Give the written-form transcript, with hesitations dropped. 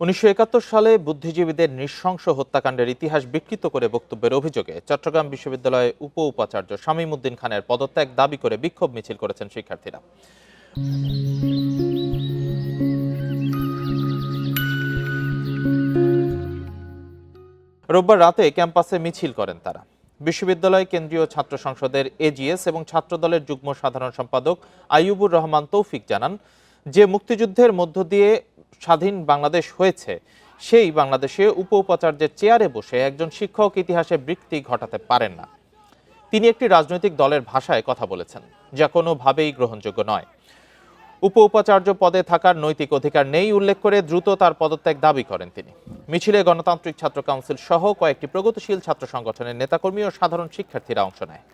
1971 সালে বুদ্ধিজীবীদের নৃশংস হত্যাকাণ্ডের ইতিহাস বিকৃত করে বক্তব্যের অভিযোগে চট্টগ্রাম বিশ্ববিদ্যালয়ের উপাচার্য শামীম উদ্দিন খানের পদত্যাগ দাবি করে বিক্ষোভ মিছিল করেছেন শিক্ষার্থীরা। রোববার রাতে ক্যাম্পাসে মিছিল করেন তারা। বিশ্ববিদ্যালয় কেন্দ্রীয় ছাত্র সংসদের এজিএস এবং ছাত্রদলের যুগ্ম সাধারণ সম্পাদক আইয়ুবুর রহমান তৌফিক জানান, যে মুক্তিযুদ্ধের মধ্য দিয়ে স্বাধীন বাংলাদেশ হয়েছে, সেই বাংলাদেশে উপাচার্যের চেয়ারে বসে একজন শিক্ষক ইতিহাসে বিকৃতি ঘটাতে পারেন না। তিনি একটি রাজনৈতিক দলের ভাষায় কথা বলেছেন, যা কোনোভাবেই গ্রহণযোগ্য নয়। উপাচার্য পদে থাকার নৈতিক অধিকার নেই উল্লেখ করে দ্রুত তার পদত্যাগ দাবি করেন তিনি। মিছিলে গণতান্ত্রিক ছাত্র কাউন্সিল সহ কয়েকটি প্রগতিশীল ছাত্র সংগঠনের নেতাকর্মী ও সাধারণ শিক্ষার্থীরা অংশ নেয়।